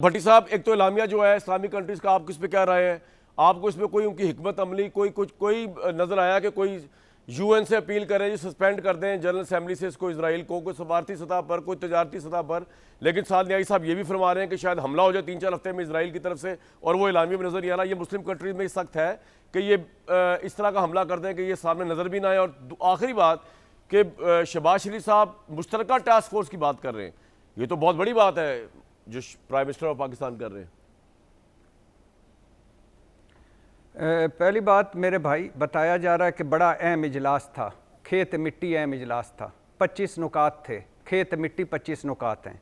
भट्टी साहब, एक तो इलामिया जो है इस्लामिक कंट्रीज का, आपको इस पर क्या राय है? आपको इसमें कोई उनकी हिकमत अमली कोई नजर आया कि कोई यूएन से अपील करें, सस्पेंड कर दें जनरल असेंबली से इसको, इसराइल को, कोई सफारती सतह पर, कोई तजारती सतह पर? लेकिन साथ न्यायी साहब ये भी फरमा रहे हैं कि शायद हमला हो जाए 3-4 हफ्ते में इसराइल की तरफ से, और वो इलामिया में नजर नहीं आ रहा। ये मुस्लिम कंट्रीज में सख्त है कि ये इस तरह का हमला कर दें कि ये सामने नजर भी ना आए। और आखिरी बात कि शहबाज शरीफ साहब मुश्तरका टास्क फोर्स की बात कर रहे हैं, ये तो बहुत बड़ी बात है जो प्राइम मिनिस्टर ऑफ पाकिस्तान कर रहे हैं। पहली बात मेरे भाई, बताया जा रहा है कि बड़ा अहम इजलास था, खेत मिट्टी अहम इजलास था, 25 नुकात थे, खेत मिट्टी 25 नुकात हैं।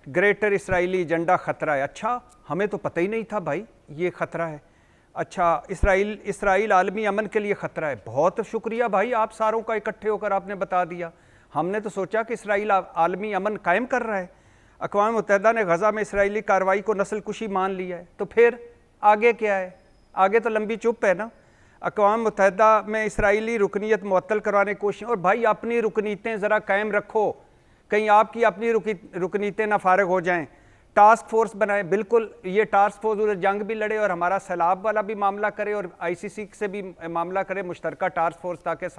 ग्रेटर इसराइली एजेंडा ख़तरा है। अच्छा, हमें तो पता ही नहीं था भाई ये ख़तरा है। अच्छा, इसराइल आलमी अमन के लिए ख़तरा है। बहुत शुक्रिया भाई, आप सारों का इकट्ठे होकर आपने बता दिया। हमने तो सोचा कि इसराइल आलमी अमन कायम कर रहा है। अक़वाम मुत्तहिदा ने गज़ा में इसराइली कार्रवाई को नस्लकुशी मान लिया है, तो फिर आगे क्या है? आगे तो लंबी चुप है ना। अक़वाम मुत्तहिदा में इसराइली रुकनीत मुअत्तल करवाने की कोशिश, और भाई अपनी रुकनीतें ज़रा कायम रखो, कहीं आपकी अपनी रुकनीतें ना फारग हो जाएं। टास्क फोर्स बनाए, बिल्कुल ये टास्क फोर्स उधर जंग भी लड़े और हमारा सैलाब वाला भी मामला करे और ICC से भी मामला करे, मुश्तरका टास्क फोर्स, ताकि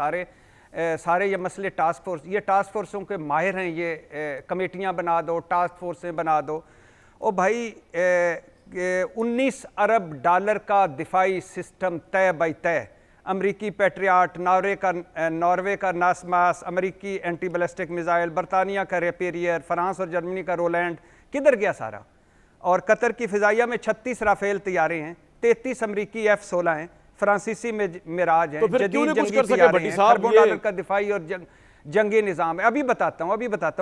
सारे ये मसले टास्क फोर्स, ये टास्क फोर्सों के माहिर हैं, ये कमेटियाँ बना दो, टास्क फोर्सें बना दो। और भाई 19 अरब डॉलर का दिफाई सिस्टम तय बाई तय, अमरीकी पेट्रियाट, नॉर्वे का नासमास, अमरीकी एंटी बैलिस्टिक मिसाइल, बरतानिया का रेपेरियर, फ्रांस और जर्मनी का रोलैंड, किधर गया सारा? और कतर की फ़िज़ाइया में 36 राफेल तैयारे हैं, 33 अमरीकी F-16 हैं, फ्रांसीसी में मिराज है, तो फिर क्यों नहीं कुछ कर सके भट्टी साहब? अरबों डॉलर का दिफाई और जंगी निज़ाम है। अभी बताता हूँ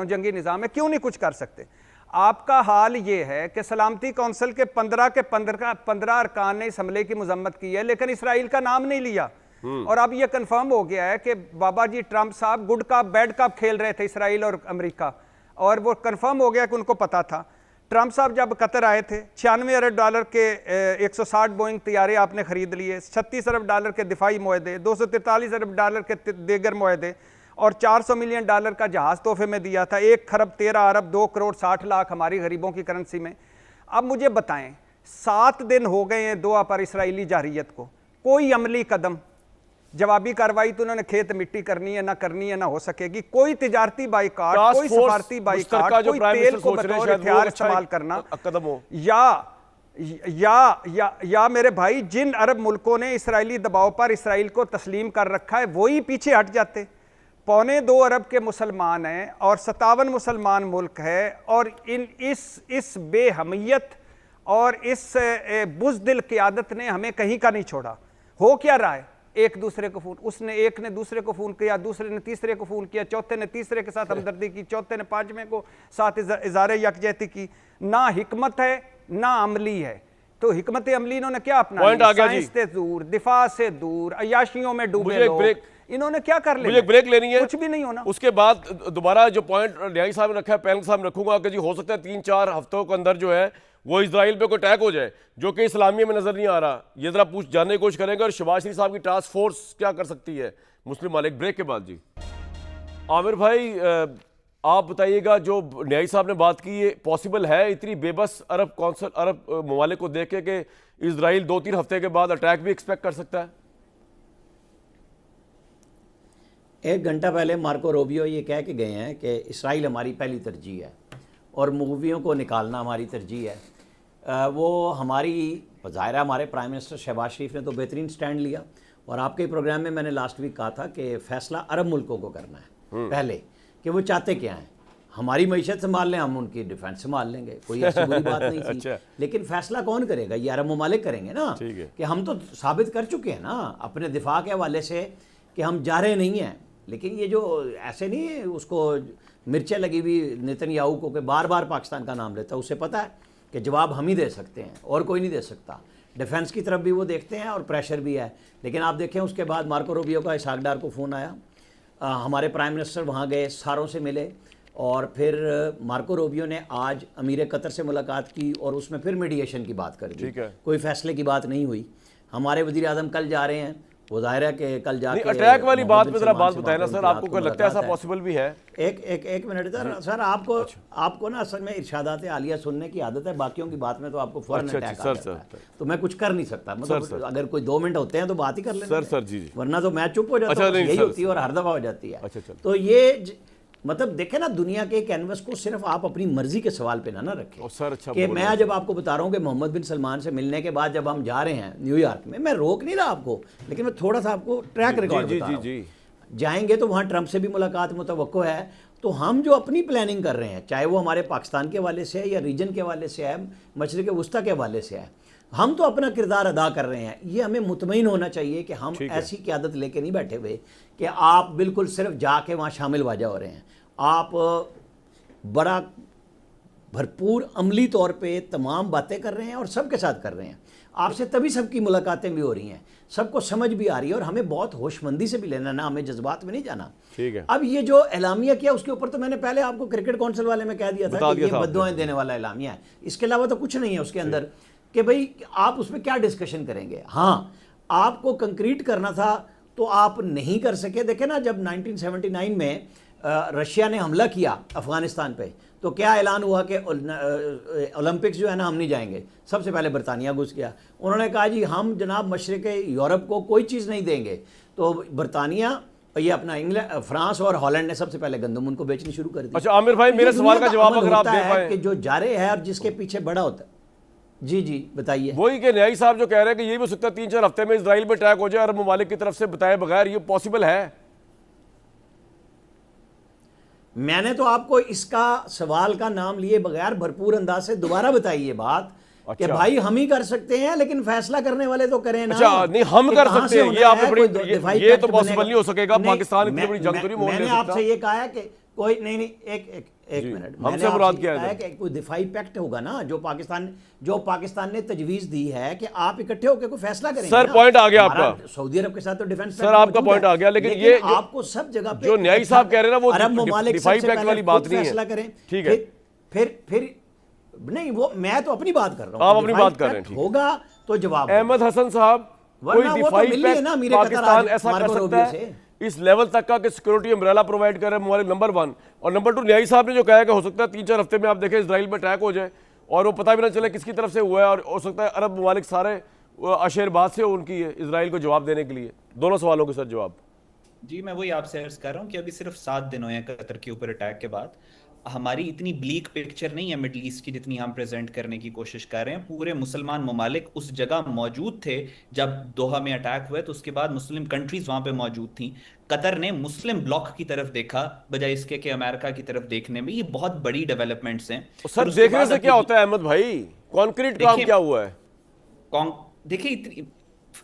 जंगी निज़ाम है, क्यों नहीं कुछ कर सकते। आपका हाल ये है कि सलामती कौंसिल के 15 अरकान ने इस हमले की मजम्मत की है, लेकिन इसराइल का नाम नहीं लिया। और अब यह कंफर्म हो गया है कि बाबा जी ट्रंप साहब गुड कप बैड कप खेल रहे थे इसराइल और अमेरिका, और वो कंफर्म हो गया कि उनको पता था। ट्रंप साहब जब कतर आए थे, 96 अरब डॉलर के 160 बोइंग तैयारे आपने खरीद लिए, 36 अरब डॉलर के दिफाई मुआहदे, 243 अरब डॉलर के दीगर मुआहदे, और 400 मिलियन डॉलर का जहाज तोहफे में दिया था। 1 खरब 13 अरब 2 करोड़ 60 लाख हमारी गरीबों की करेंसी में। अब मुझे बताएं, 7 दिन हो गए हैं दोहा पर इसराइली जारियत को, कोई अमली कदम, जवाबी कार्रवाई तो उन्होंने खेत मिट्टी करनी है ना हो सकेगी। कोई तिजारती बाइकाट, कोई सफारती बाइकाट, कोई तेल को बतौर हथियार इस्तेमाल करना कदम हो, या मेरे भाई जिन अरब मुल्कों ने इसराइली दबाव पर इसराइल को तस्लीम कर रखा है वही पीछे हट जाते। 1.25 अरब के मुसलमान हैं और 57 मुसलमान मुल्क है, और इस बेहमियत और इस बुज़दिल क़ियादत ने हमें कहीं का नहीं छोड़ा। हो क्या रहा है? एक दूसरे को फोन, एक ने दूसरे को फोन किया, दूसरे ने तीसरे को फोन किया, चौथे ने तीसरे के साथ हमदर्दी की, चौथे ने पांचवें को साथ इज़ारे यकजहती की। ना हिकमत है ना अमली है। तो हिकमत अमली इन्होंने क्या अपना, साइंस से दूर, दिफा से दूर, अयाशियों में डूबे लोग, इन्होंने क्या कर लिया? मुझे ब्रेक लेनी है, कुछ भी नहीं होना। उसके बाद दोबारा जो पॉइंट न्यायी साहब ने रखा है, पैनल साहब रखूंगा कि जी हो सकता है 3-4 हफ्तों के अंदर जो है वो इजराइल पे कोई अटैक हो जाए, जो कि इस्लामिया में नजर नहीं आ रहा। ये जरा जानने की कोशिश करेंगे। और शहबाज शरीफ साहब की टास्क फोर्स क्या कर सकती है मुस्लिम मालिक? ब्रेक के बाद जी आमिर भाई आप बताइएगा, जो न्यायी साहब ने बात की, ये पॉसिबल है इतनी बेबस अरब ममालिक को देख के कि इजराइल 2-3 हफ्ते के बाद अटैक भी एक्सपेक्ट कर सकता है? 1 घंटा पहले मार्को रूबियो ये कह के गए हैं कि इसराइल हमारी पहली तरजीह है और मूवियों को निकालना हमारी तरजीह है। वो हमारी ज़ाहिर है, हमारे प्राइम मिनिस्टर शहबाज शरीफ ने तो बेहतरीन स्टैंड लिया, और आपके प्रोग्राम में मैंने लास्ट वीक कहा था कि फ़ैसला अरब मुल्कों को करना है पहले, कि वो चाहते क्या हैं। हमारी मईशत संभाल लें, हम उनकी डिफेंस संभाल लेंगे, कोई ऐसी बुरी बात नहीं थी। अच्छा। लेकिन फैसला कौन करेगा? ये अरब ममालिक करेंगे ना, कि हम तो साबित कर चुके हैं ना अपने दिफा के हवाले से कि हम जा रहे नहीं हैं। लेकिन ये जो ऐसे नहीं है, उसको मिर्चें लगी हुई नेतन्याहू को कि बार बार पाकिस्तान का नाम लेता है, उसे पता है कि जवाब हम ही दे सकते हैं और कोई नहीं दे सकता। डिफेंस की तरफ भी वो देखते हैं और प्रेशर भी है। लेकिन आप देखें, उसके बाद मार्को रूबियो का इसहाक डार को फ़ोन आया, हमारे प्राइम मिनिस्टर वहाँ गए, सारों से मिले, और फिर मार्को रूबियो ने आज अमीर कतर से मुलाकात की और उसमें फिर मीडिएशन की बात कर दी। कोई फैसले की बात नहीं हुई। हमारे वज़ीर आज़म कल जा रहे हैं, वो जाहिर है कि कल जाके अटैक वाली बात पे मोहम्मद जरा बिन बात सलमान बताएं ना से सर, बात आपको को कोई लगता है ऐसा मुलाकात पॉसिबल भी है? एक मिनट सर आपको ना असल में इरशादात आलिया सुनने की आदत है, बाकियों की बात में तो आपको फौरन अच्छा, अटैक सर, आ जाता सर। है, तो मैं कुछ कर नहीं सकता। मतलब अगर कोई 2 मिनट होते हैं तो बात ही कर लेना सर, जी। वरना तो मैं चुप हो जाता अच्छा, हूँ, नहीं, यही सर, होती है और हर दफा हो जाती है। अच्छा, चलो। तो ये मतलब देखे ना, दुनिया के कैनवस को सिर्फ आप अपनी मर्जी के सवाल पे ना रखें। सर अच्छा कि मैं जब आपको बता रहा हूँ कि मोहम्मद बिन सलमान से मिलने के बाद जब हम जा रहे हैं न्यूयॉर्क में, मैं रोक नहीं रहा आपको, लेकिन मैं थोड़ा सा आपको ट्रैक रिकॉर्ड बता रहा हूँ। जाएंगे तो वहाँ ट्रंप से भी मुलाकात मुतवक्को है, तो हम जो अपनी प्लानिंग कर रहे हैं, चाहे वो हमारे पाकिस्तान के हवाले से है या रीजन के हवाले से है, मशरिक़ वस्ता के हवाले से है, हम तो अपना किरदार अदा कर रहे हैं। ये हमें मुतमईन होना चाहिए कि हम ऐसी क़यादत लेके नहीं बैठे हुए कि आप बिल्कुल सिर्फ जाके वहाँ शामिल वाजा हो रहे हैं। आप बड़ा भरपूर अमली तौर पे तमाम बातें कर रहे हैं और सबके साथ कर रहे हैं। आपसे तभी सबकी मुलाकातें भी हो रही हैं, सबको समझ भी आ रही है, और हमें बहुत होशमंदी से भी लेना ना, हमें जज्बात में नहीं जाना। ठीक है। अब ये जो एलामिया किया उसके ऊपर तो मैंने पहले आपको क्रिकेट काउंसिल वाले में कह दिया था कि ये बद्दुआएं देने वाला एलामिया है, इसके अलावा तो कुछ नहीं है उसके अंदर कि भाई आप उसमें क्या डिस्कशन करेंगे। हाँ, आपको कंक्रीट करना था तो आप नहीं कर सके। देखे ना, जब 1979 में रशिया ने हमला किया अफगानिस्तान पे, तो क्या ऐलान हुआ कि ओलंपिक्स जो है ना हम नहीं जाएंगे। सबसे पहले बरतानिया घुस गया, उन्होंने कहा जी हम जनाब मशरिक़ यूरोप को कोई चीज़ नहीं देंगे। तो बरतानिया, ये अपना इंग्लैंड, फ्रांस और हॉलैंड ने सबसे पहले गंदम उनको बेचनी शुरू कर दी। अच्छा आमिर भाई, मेरे सवाल का जवाब अगर आप दे पाएं कि जो जारे है और जिसके पीछे बड़ा होता है। जी बताइए। वही कि न्यायी साहब जो कह रहे हैं कि ये भी हो सकता है 3-4 हफ्ते में इजराइल पे अटैक हो जाए अरब ममालिक की तरफ से बताए बगैर, ये पॉसिबल है? मैंने तो आपको इसका सवाल का नाम लिए बगैर भरपूर अंदाज से दोबारा बताई ये बात। अच्छा। कि भाई हम ही कर सकते हैं, लेकिन फैसला करने वाले तो करें ना। अच्छा, नहीं हम कर सकते हैं, ये आपने बड़ी ये तो पॉसिबल नहीं हो सकेगा। पाकिस्तान इतनी बड़ी जंग तो नहीं मोड़ ले सकता। मैंने आपसे ये कहा है कि कोई नहीं एक मिनट, हमसे मुराद क्या है कि कोई दिफाई पैक्ट होगा ना, जो पाकिस्तान ने तजवीज दी है कि आप इकट्ठे होकर कोई फैसला करेंगे। सर पॉइंट आ गया आपका, सौदी अरब के साथ तो डिफेंस सर आपका पॉइंट आ गया, लेकिन ये आपको सब जगह पे जो न्यायी साहब कह रहे हैं ना, वो अरब ममालिक दिफाई पैक्ट वाली बात नहीं फैसला है। करें। ठीक है, फिर नहीं, वो मैं तो अपनी बात कर रहा हूँ। आप अपनी बात कर रहे हैं, होगा तो जवाब। अहमद हसन साहब, कोई दिफाई पैक्ट पाकिस्तान ऐसा कर सकता है इस लेवल तक का कि सिक्योरिटी अम्ब्रेला प्रोवाइड कर रहे हैं ममालिक, नंबर 1। और नंबर 2, न्यायी साहब ने जो कहा है कि हो सकता है 3-4 हफ्ते में आप देखें इजराइल में अटैक हो जाए और वो पता भी ना चले किसकी तरफ से हुआ है, और हो सकता है अरब ममालिक सारे अशेरबाद से उनकी है इजराइल को जवाब देने के लिए। दोनों सवालों के सर जवाब। जी, मैं वही आपसे अर्ज कर रहा हूँ कि अभी सिर्फ 7 दिन हुए हैं कतर के ऊपर अटैक के बाद। हमारी इतनी ब्लीक पिक्चर नहीं है मिडल ईस्ट की जितनी हम प्रेजेंट करने की कोशिश कर रहे हैं। पूरे मुसलमान ममालिक उस जगह मौजूद थे जब दोहा में अटैक हुए, तो उसके बाद मुस्लिम कंट्रीज वहां पे मौजूद थी। कतर ने मुस्लिम ब्लॉक की तरफ देखा बजाय इसके कि अमेरिका की तरफ देखने में। ये बहुत बड़ी डेवलपमेंट्स हैं। सर देखने से क्या होता है अहमद भाई, कॉन्क्रीट काम क्या हुआ है?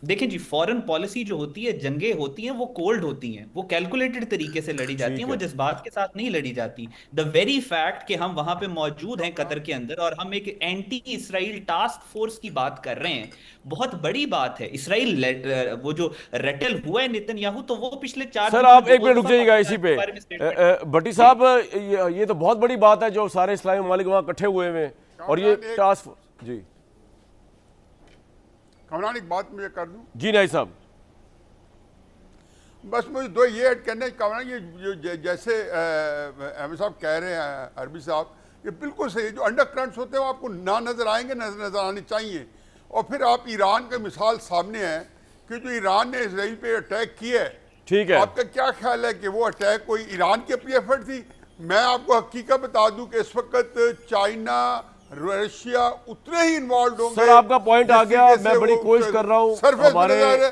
देखिए जी, फॉरेन पॉलिसी जो होती है, जंगें होती हैं, वो कोल्ड होती हैं, वो कैलकुलेटेड तरीके से लड़ी जाती हैं, वो जज्बात के साथ नहीं लड़ी जाती। द वेरी फैक्ट कि हम वहां पे मौजूद हैं कतर के अंदर और हम एक एंटी इसराइल टास्क फोर्स की बात कर रहे हैं, बहुत बड़ी बात है। इसराइल वो जो रेटल हुआ है नेतन्याहू, तो वो पिछले 4 सर आप एक मिनट रुक जाइएगा इसी पे। भट्टी साहब, ये तो बहुत बड़ी बात है जो सारे इस्लामी ममालिक वहां इकट्ठे हुए हैं और ये टास्क फोर्स। जी कमरान, एक बात मुझे कर दूं? जी नहीं साहब, बस मुझे 2 ये ऐड करने कमरान, ये जैसे अहमद साहब कह रहे हैं, अरबी साहब, ये बिल्कुल सही। जो अंडर करंट्स होते हैं वो आपको ना नज़र आएंगे, नज़र आने चाहिए। और फिर आप ईरान का मिसाल सामने है कि जो ईरान ने इसराइल पे अटैक किया है, ठीक है, आपका क्या ख्याल है कि वो अटैक कोई ईरान की अपनी एफर्ट थी? मैं आपको हकीकत बता दूं कि इस वक्त चाइना, रशिया उतने ही इन्वॉल्व होंगे। सर आपका पॉइंट आ गया, मैं बड़ी कोशिश कर रहा हूँ हमारे